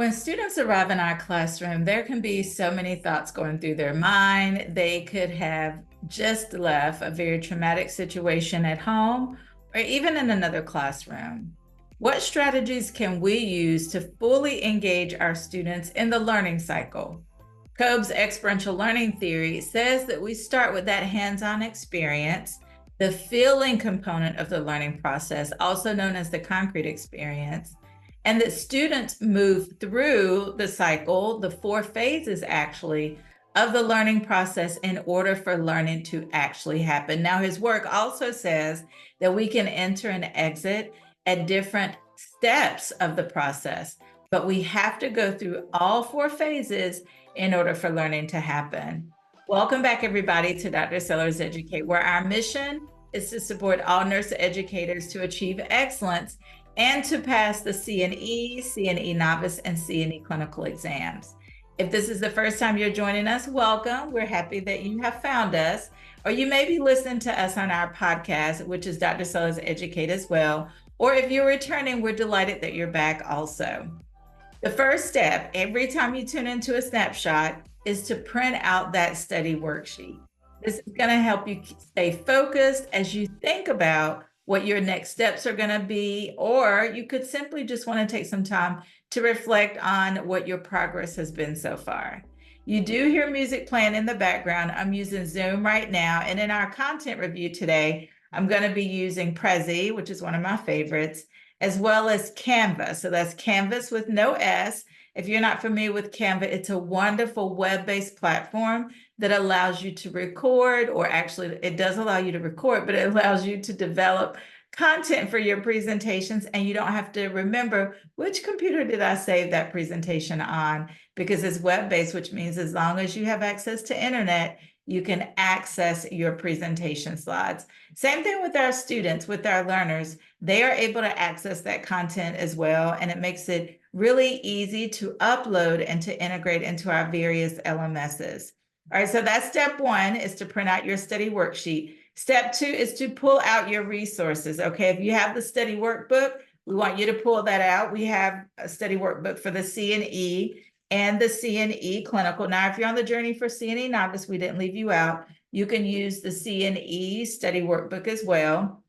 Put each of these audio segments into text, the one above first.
When students arrive in our classroom, there can be so many thoughts going through their mind. They could have just left a very traumatic situation at home or even in another classroom. What strategies can we use to fully engage our students in the learning cycle? Kolb's experiential learning theory says that we start with that hands-on experience, the feeling component of the learning process, also known as the concrete experience, and that students move through the cycle, the 4 phases actually, of the learning process in order for learning to actually happen. Now, his work also says that we can enter and exit at different steps of the process, but we have to go through all 4 phases in order for learning to happen. Welcome back, everybody, to Dr. Sellars Educate, where our mission is to support all nurse educators to achieve excellence and to pass the CNE, CNE Novice, and CNE clinical exams. If this is the first time you're joining us, welcome. We're happy that you have found us, or you may be listening to us on our podcast, which is Dr. Sellars Educate as well. Or if you're returning, we're delighted that you're back also. The first step, every time you tune into a snapshot, is to print out that study worksheet. This is going to help you stay focused as you think about what your next steps are going to be, or you could simply just want to take some time to reflect on what your progress has been so far. You do hear music playing in the background. I'm using Zoom right now, and in our content review today, I'm going to be using Prezi, which is one of my favorites, as well as Canva. So that's Canvas with no S. If you're not familiar with Canva, it's a wonderful web-based platform that allows you to record, or actually it does allow you to record, but it allows you to develop content for your presentations, and you don't have to remember which computer did I save that presentation on, because it's web-based, which means as long as you have access to internet, you can access your presentation slides. Same thing with our students, with our learners. They are able to access that content as well, and it makes it really easy to upload and to integrate into our various LMSs. All right, so that's step 1, is to print out your study worksheet. Step 2 is to pull out your resources. Okay, if you have the study workbook, we want you to pull that out. We have a study workbook for the CNE and the CNE clinical. Now, if you're on the journey for CNE Novice, we didn't leave you out. You can use the CNE study workbook as well.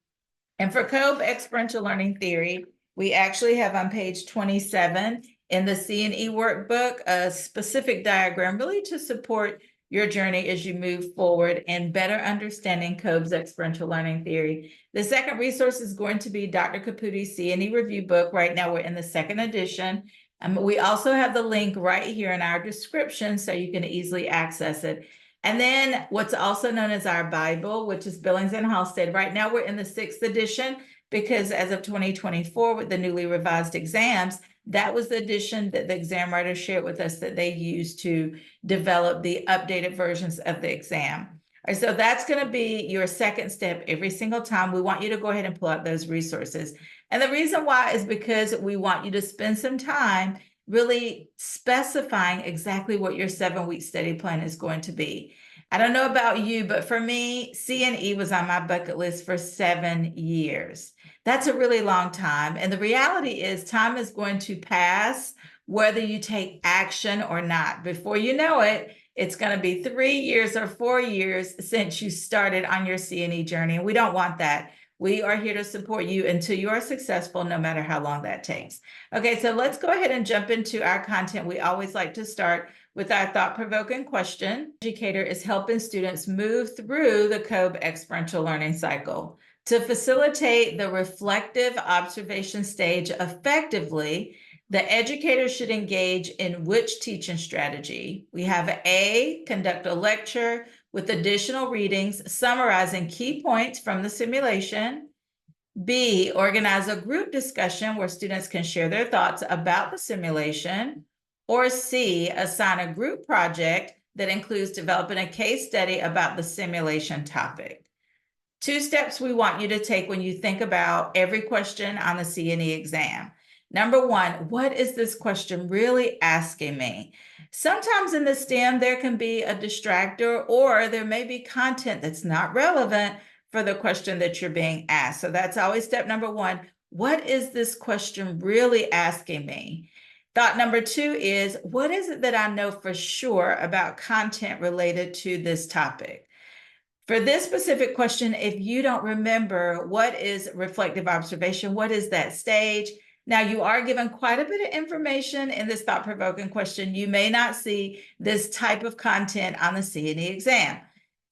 And for Kolb Experiential Learning Theory, we actually have on page 27 in the CNE workbook a specific diagram really to support your journey as you move forward and better understanding Kolb's Experiential Learning Theory. The second resource is going to be Dr. Caputi's CNE review book. Right now, we're in the 2nd edition. We also have the link right here in our description so you can easily access it. And then what's also known as our Bible, which is Billings and Halstead. Right now, we're in the 6th edition because as of 2024, with the newly revised exams, that was the edition that the exam writers shared with us that they used to develop the updated versions of the exam. All right, so that's going to be your second step every single time. We want you to go ahead and pull out those resources. And the reason why is because we want you to spend some time really specifying exactly what your 7-week study plan is going to be. I don't know about you, but for me, CNE was on my bucket list for 7 years. That's a really long time. And the reality is time is going to pass whether you take action or not. Before you know it, it's going to be 3 years or 4 years since you started on your CNE journey. And we don't want that. We are here to support you until you are successful, no matter how long that takes. Okay, so let's go ahead and jump into our content. We always like to start with our thought-provoking question. Educator is helping students move through the Kolb Experiential Learning Cycle. To facilitate the reflective observation stage effectively, the educator should engage in which teaching strategy? We have A, conduct a lecture with additional readings summarizing key points from the simulation. B, organize a group discussion where students can share their thoughts about the simulation. Or C, assign a group project that includes developing a case study about the simulation topic. 2 steps we want you to take when you think about every question on the CNE exam. Number 1, what is this question really asking me? Sometimes in the STEM, there can be a distractor, or there may be content that's not relevant for the question that you're being asked. So that's always step number 1. What is this question really asking me? Thought number 2 is, what is it that I know for sure about content related to this topic? For this specific question, if you don't remember what is reflective observation, what is that stage? Now, you are given quite a bit of information in this thought-provoking question. You may not see this type of content on the C&E exam.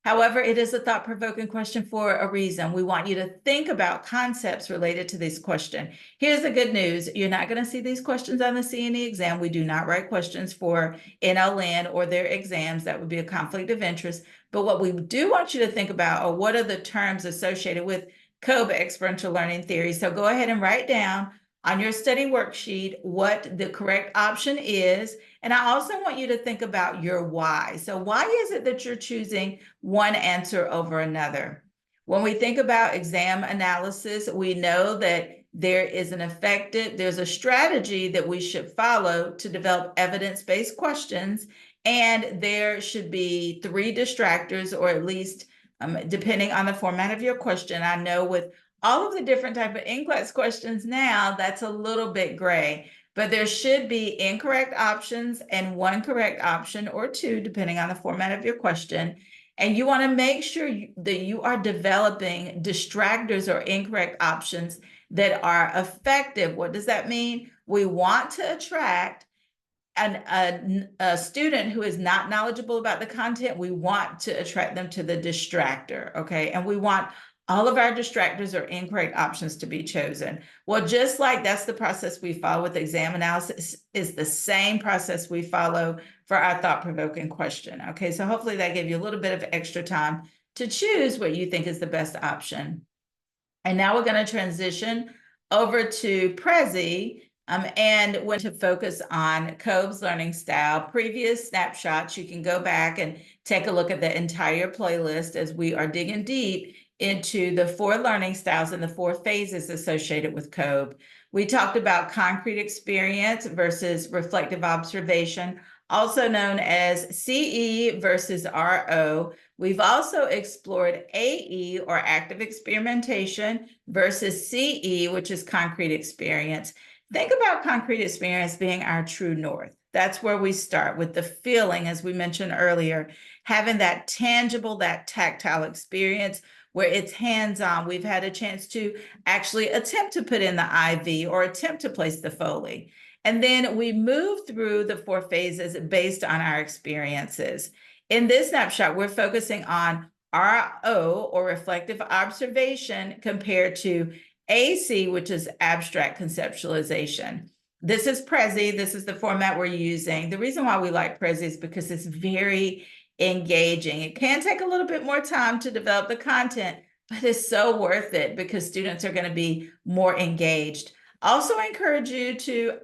However, it is a thought-provoking question for a reason. We want you to think about concepts related to this question. Here's the good news. You're not going to see these questions on the C&E exam. We do not write questions for NLN or their exams. That would be a conflict of interest. But what we do want you to think about are what are the terms associated with Kolb Experiential Learning Theory. So go ahead and write down on your study worksheet what the correct option is. And I also want you to think about your why. So why is it that you're choosing one answer over another? When we think about exam analysis, we know that there's a strategy that we should follow to develop evidence-based questions. And there should be 3 distractors, or at least depending on the format of your question. I know with all of the different type of in-class questions now, that's a little bit gray, but there should be incorrect options and 1 correct option, or 2, depending on the format of your question. And you want to make sure that you are developing distractors or incorrect options that are effective. What does that mean? We want to attract a student who is not knowledgeable about the content. We want to attract them to the distractor, okay? And we want all of our distractors or incorrect options to be chosen. Well, just like that's the process we follow with exam analysis, is the same process we follow for our thought-provoking question, okay? So hopefully that gave you a little bit of extra time to choose what you think is the best option. And now we're going to transition over to Prezi, and when to focus on Kolb's learning style. Previous snapshots, you can go back and take a look at the entire playlist as we are digging deep into the 4 learning styles and the 4 phases associated with Kolb. We talked about concrete experience versus reflective observation, also known as CE versus RO. We've also explored AE, or active experimentation, versus CE, which is concrete experience. Think about concrete experience being our true north. That's where we start with the feeling, as we mentioned earlier, having that tangible, that tactile experience where it's hands-on. We've had a chance to actually attempt to put in the IV or attempt to place the Foley. And then we move through the 4 phases based on our experiences. In this snapshot, we're focusing on RO, or reflective observation, compared to AC, which is abstract conceptualization. This is Prezi. This is the format we're using. The reason why we like Prezi is because it's very engaging. It can take a little bit more time to develop the content, but it's so worth it because students are going to be more engaged. Also encourage you to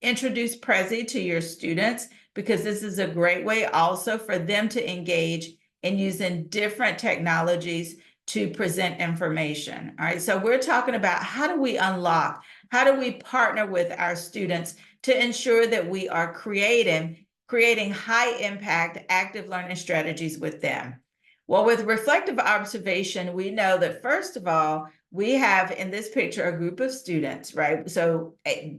introduce Prezi to your students, because this is a great way also for them to engage in using different technologies to present information. All right, so we're talking about how do we unlock, how do we partner with our students to ensure that we are creating high impact active learning strategies with them. Well, with reflective observation, we know that first of all, we have in this picture a group of students, right? So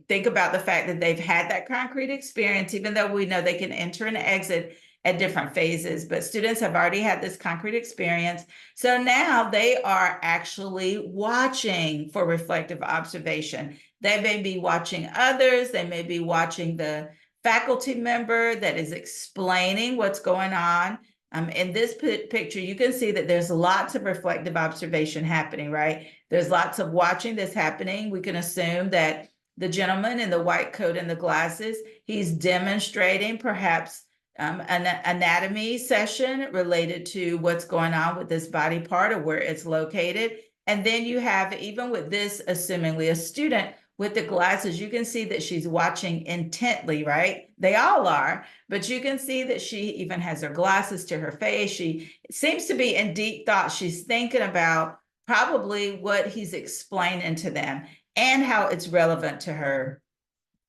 think about the fact that they've had that concrete experience, even though we know they can enter and exit at different phases, but students have already had this concrete experience. So now they are actually watching for reflective observation. They may be watching others, they may be watching the faculty member that is explaining what's going on. In this picture, you can see that there's lots of reflective observation happening, right? There's lots of watching that's happening. We can assume that the gentleman in the white coat and the glasses, he's demonstrating perhaps an anatomy session related to what's going on with this body part or where it's located. And then you have, even with this, assumingly a student with the glasses, you can see that she's watching intently, right? They all are, but you can see that she even has her glasses to her face. She seems to be in deep thought. She's thinking about probably what he's explaining to them and how it's relevant to her.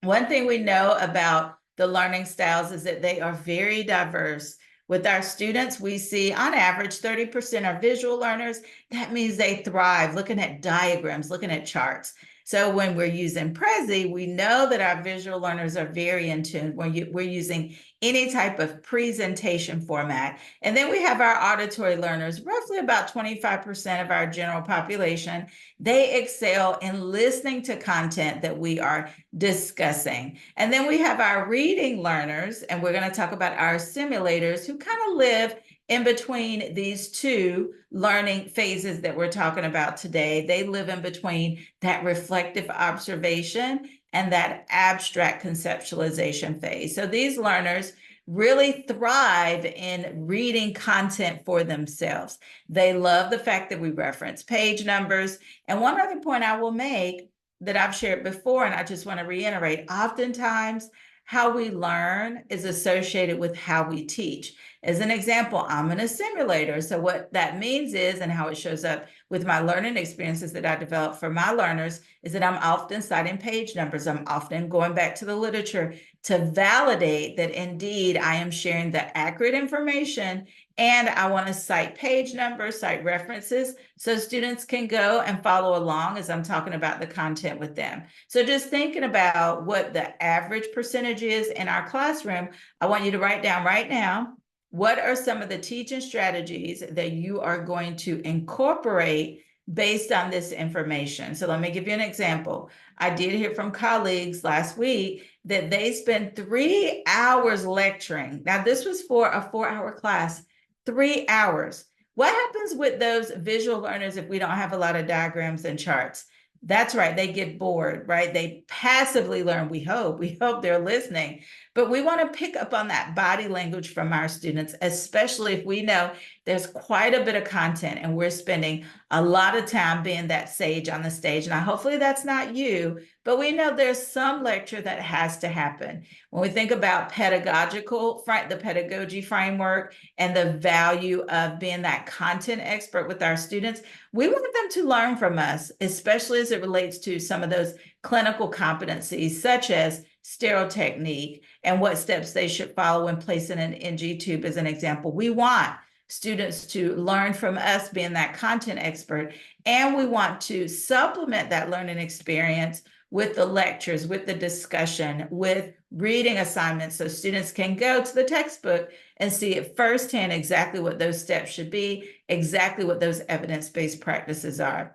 One thing we know about the learning styles is that they are very diverse. With our students, we see on average 30% are visual learners. That means they thrive looking at diagrams, looking at charts. So when we're using Prezi, we know that our visual learners are very in tune when we're using any type of presentation format. And then we have our auditory learners, roughly about 25% of our general population. They excel in listening to content that we are discussing. And then we have our reading learners, and we're going to talk about our simulators who kind of live in between these two learning phases that we're talking about today. They live in between that reflective observation and that abstract conceptualization phase. So these learners really thrive in reading content for themselves. They love the fact that we reference page numbers. And one other point I will make that I've shared before, and I just want to reiterate, oftentimes how we learn is associated with how we teach. As an example, I'm in a simulator. So what that means is, and how it shows up with my learning experiences that I develop for my learners, is that I'm often citing page numbers. I'm often going back to the literature to validate that indeed I am sharing the accurate information, and I want to cite page numbers, cite references, so students can go and follow along as I'm talking about the content with them. So just thinking about what the average percentage is in our classroom, I want you to write down right now, what are some of the teaching strategies that you are going to incorporate based on this information? So let me give you an example. I did hear from colleagues last week that they spent 3 hours lecturing. Now, this was for a 4-hour class, 3 hours. What happens with those visual learners if we don't have a lot of diagrams and charts? That's right, they get bored, right? They passively learn, we hope they're listening. But we want to pick up on that body language from our students, especially if we know there's quite a bit of content and we're spending a lot of time being that sage on the stage. Now, hopefully that's not you, but we know there's some lecture that has to happen. When we think about the pedagogy framework and the value of being that content expert with our students, we want them to learn from us, especially as it relates to some of those clinical competencies, such as sterile technique and what steps they should follow when placing an NG tube as an example. We want students to learn from us being that content expert, and we want to supplement that learning experience with the lectures, with the discussion, with reading assignments, so students can go to the textbook and see it firsthand exactly what those steps should be, exactly what those evidence-based practices are.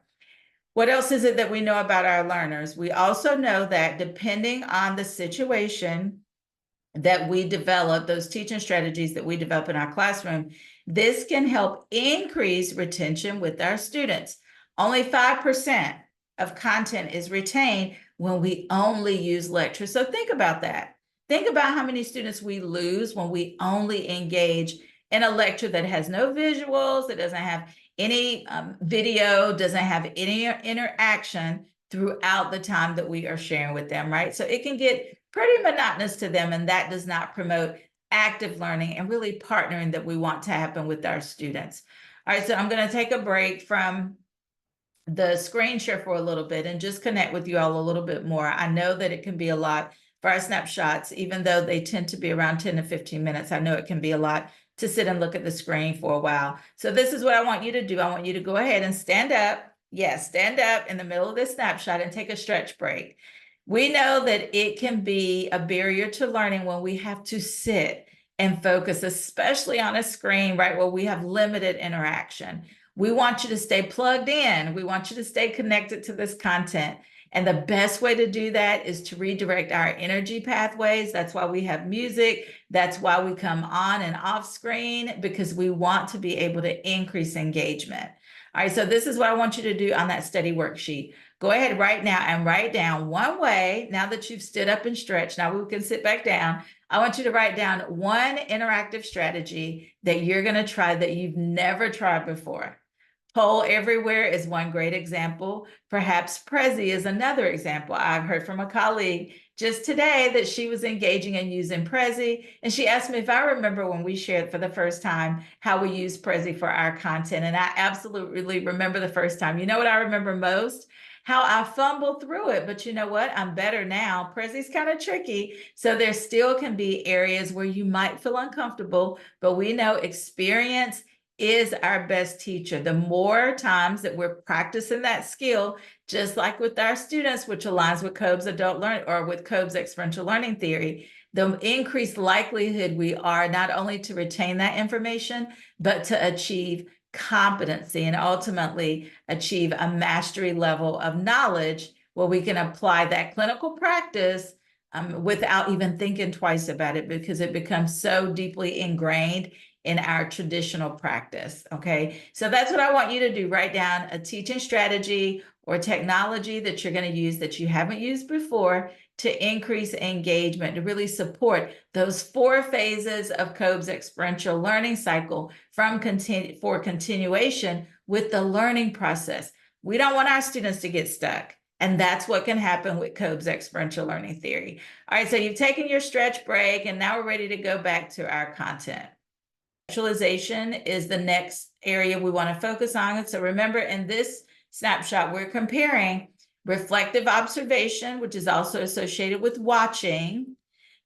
What else is it that we know about our learners? We also know that depending on the situation that we develop, those teaching strategies that we develop in our classroom, this can help increase retention with our students. Only 5% of content is retained when we only use lectures. So think about that. Think about how many students we lose when we only engage in a lecture that has no visuals, that doesn't have any video, doesn't have any interaction throughout the time that we are sharing with them, right? So it can get pretty monotonous to them, and that does not promote active learning and really partnering that we want to happen with our students. All right, so I'm going to take a break from the screen share for a little bit and just connect with you all a little bit more. I know that it can be a lot for our snapshots, even though they tend to be around 10 to 15 minutes. I know it can be a lot to sit and look at the screen for a while. So this is what I want you to do. I want you to go ahead and stand up. Yes, stand up in the middle of this snapshot and take a stretch break. We know that it can be a barrier to learning when we have to sit and focus, especially on a screen, right, where we have limited interaction. We want you to stay plugged in. We want you to stay connected to this content. And the best way to do that is to redirect our energy pathways. That's why we have music. That's why we come on and off screen, because we want to be able to increase engagement. All right, so this is what I want you to do on that study worksheet. Go ahead right now and write down one way, now that you've stood up and stretched, now we can sit back down. I want you to write down one interactive strategy that you're going to try that you've never tried before. Poll Everywhere is one great example. Perhaps Prezi is another example. I've heard from a colleague just today that she was engaging in using Prezi, and she asked me if I remember when we shared for the first time how we use Prezi for our content, and I absolutely remember the first time. You know what I remember most? How I fumbled through it, but you know what? I'm better now. Prezi's kind of tricky, so there still can be areas where you might feel uncomfortable, but we know experience is our best teacher. The more times that we're practicing that skill, just like with our students, which aligns with Kolb's adult learning or with Kolb's experiential learning theory, the increased likelihood we are not only to retain that information, but to achieve competency and ultimately achieve a mastery level of knowledge where we can apply that clinical practice without even thinking twice about it, because it becomes so deeply ingrained in our traditional practice. Okay, so that's what I want you to do. Write down a teaching strategy or technology that you're going to use that you haven't used before to increase engagement, to really support those 4 phases of Kolb's experiential learning cycle for continuation with the learning process. We don't want our students to get stuck. And that's what can happen with Kolb's experiential learning theory. All right, so you've taken your stretch break, and now we're ready to go back to our content. Conceptualization is the next area we want to focus on. So remember, in this snapshot, we're comparing reflective observation, which is also associated with watching,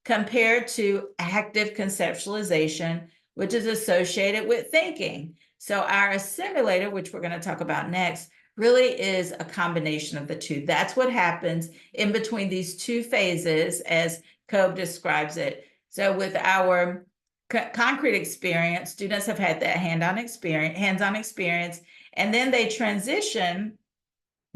compared to active conceptualization, which is associated with thinking. So our assimilator, which we're going to talk about next, really is a combination of the two. That's what happens in between these 2 phases, as Kolb describes it. So with our concrete experience, students have had that hands-on experience, and then they transition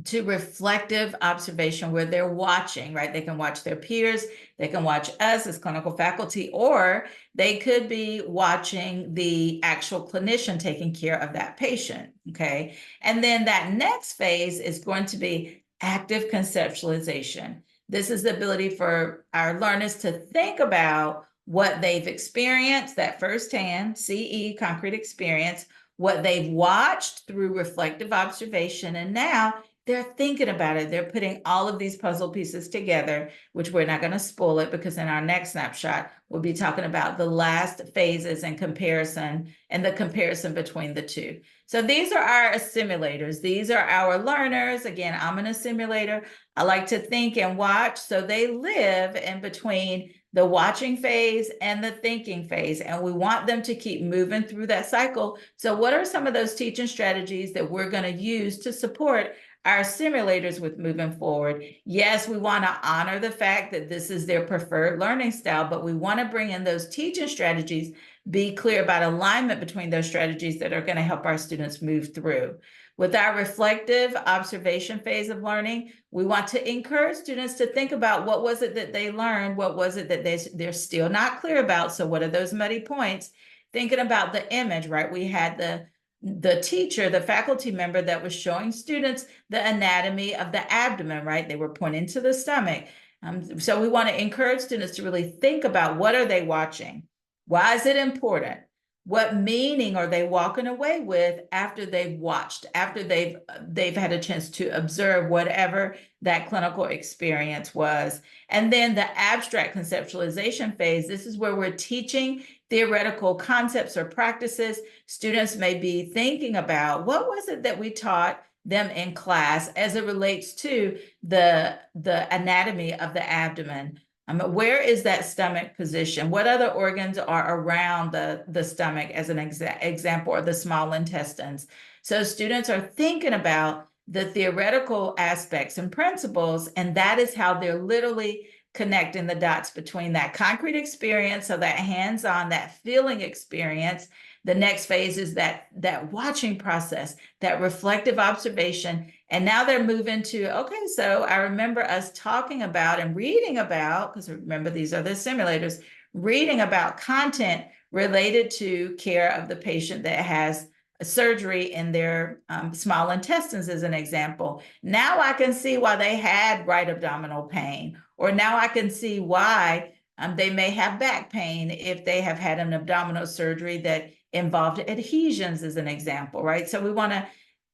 to reflective observation where they're watching, right? They can watch their peers, they can watch us as clinical faculty, or they could be watching the actual clinician taking care of that patient, okay? And then that next phase is going to be active conceptualization. This is the ability for our learners to think about what they've experienced, that firsthand, CE, concrete experience, what they've watched through reflective observation, and now they're thinking about it. They're putting all of these puzzle pieces together, which we're not going to spoil it, because in our next snapshot, we'll be talking about the last phases and comparison and the comparison between the 2. So these are our assimilators. These are our learners. Again, I'm an assimilator. I like to think and watch. So they live in between the watching phase and the thinking phase, and we want them to keep moving through that cycle. So what are some of those teaching strategies that we're going to use to support our simulators with moving forward? Yes, we want to honor the fact that this is their preferred learning style, but we want to bring in those teaching strategies, be clear about alignment between those strategies that are going to help our students move through. With our reflective observation phase of learning, we want to encourage students to think about what was it that they learned, what was it that they're still not clear about. So what are those muddy points? Thinking about the image, right? We had the teacher, the faculty member that was showing students the anatomy of the abdomen, right? They were pointing to the stomach. So we want to encourage students to really think about, what are they watching? Why is it important? What meaning are they walking away with after they've watched, after they've had a chance to observe whatever that clinical experience was? And then the abstract conceptualization phase, this is where we're teaching theoretical concepts or practices. Students may be thinking about, what was it that we taught them in class as it relates to the anatomy of the abdomen? Where is that stomach position? What other organs are around the stomach, as an example, or the small intestines? So students are thinking about the theoretical aspects and principles, and that is how they're literally connecting the dots between that concrete experience, so that hands-on, that feeling experience. The next phase is that watching process, that reflective observation. And now they're moving to, okay, so I remember us talking about and reading about, because remember, these are the simulators, reading about content related to care of the patient that has a surgery in their small intestines, as an example. Now I can see why they had right abdominal pain, or now I can see why they may have back pain if they have had an abdominal surgery that involved adhesions, as an example, right? So we want to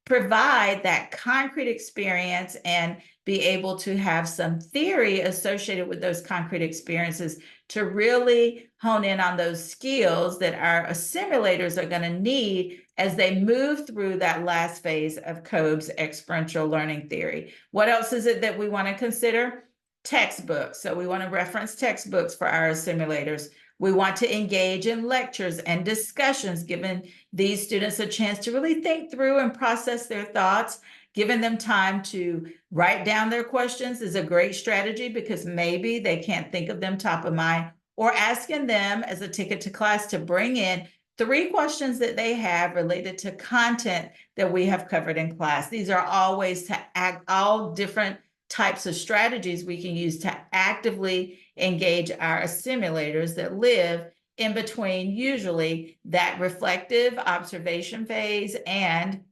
provide that concrete experience and be able to have some theory associated with those concrete experiences to really hone in on those skills that our assimilators are going to need as they move through that last phase of Kolb's experiential learning theory. What else is it that we want to consider? Textbooks. So we want to reference textbooks for our simulators. We want to engage in lectures and discussions, giving these students a chance to really think through and process their thoughts. Giving them time to write down their questions is a great strategy because maybe they can't think of them top of mind, or asking them as a ticket to class to bring in 3 questions that they have related to content that we have covered in class. These are all ways to all different types of strategies we can use to actively engage our simulators that live in between usually that reflective observation phase and,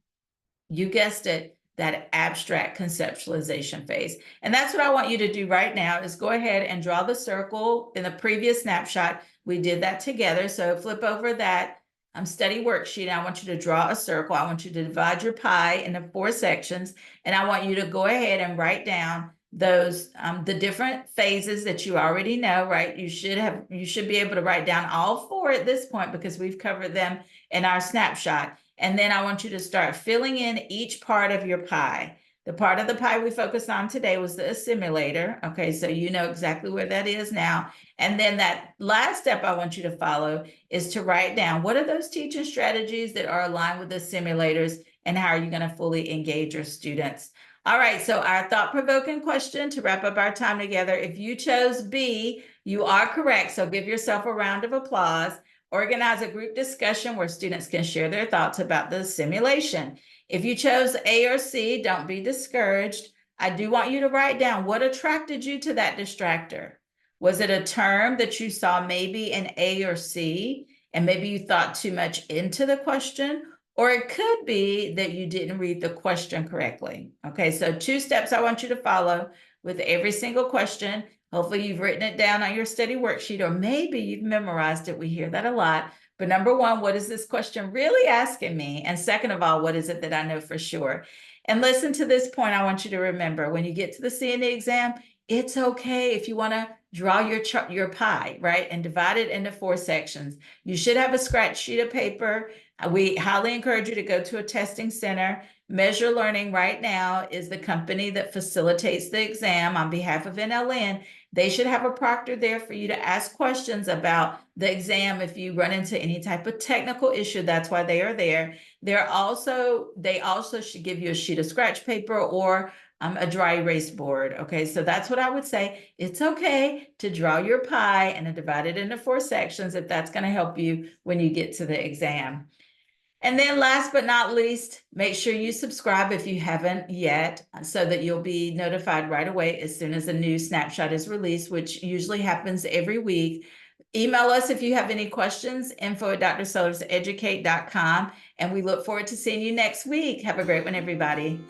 you guessed it, that abstract conceptualization phase. And that's what I want you to do right now is go ahead and draw the circle. In the previous snapshot, we did that together. So flip over that study worksheet. I want you to draw a circle. I want you to divide your pie into 4 sections. And I want you to go ahead and write down those the different phases that you already know, right? You should be able to write down all 4 at this point because we've covered them in our snapshot. And then I want you to start filling in each part of your pie. The part of the pie we focused on today was the assimilator. Okay, so you know exactly where that is now. And then that last step I want you to follow is to write down what are those teaching strategies that are aligned with the simulators and how are you going to fully engage your students. All right, so our thought-provoking question to wrap up our time together, if you chose B, you are correct. So give yourself a round of applause. Organize a group discussion where students can share their thoughts about the simulation. If you chose A or C, don't be discouraged. I do want you to write down what attracted you to that distractor. Was it a term that you saw maybe in A or C, and maybe you thought too much into the question? Or it could be that you didn't read the question correctly. Okay, so 2 steps I want you to follow with every single question. Hopefully you've written it down on your study worksheet, or maybe you've memorized it. We hear that a lot. But number 1, what is this question really asking me? And second of all, what is it that I know for sure? And listen to this point. I want you to remember when you get to the C&E exam, it's okay if you want to draw your pie, right? And divide it into 4 sections. You should have a scratch sheet of paper. We highly encourage you to go to a testing center. Measure Learning right now is the company that facilitates the exam on behalf of NLN. They should have a proctor there for you to ask questions about the exam if you run into any type of technical issue. That's why they are there. They also should give you a sheet of scratch paper or a dry erase board. Okay, so that's what I would say. It's okay to draw your pie and divide it into 4 sections if that's going to help you when you get to the exam. And then last but not least, make sure you subscribe if you haven't yet so that you'll be notified right away as soon as a new snapshot is released, which usually happens every week. Email us if you have any questions, info@drsellarseducate.com. And we look forward to seeing you next week. Have a great one, everybody.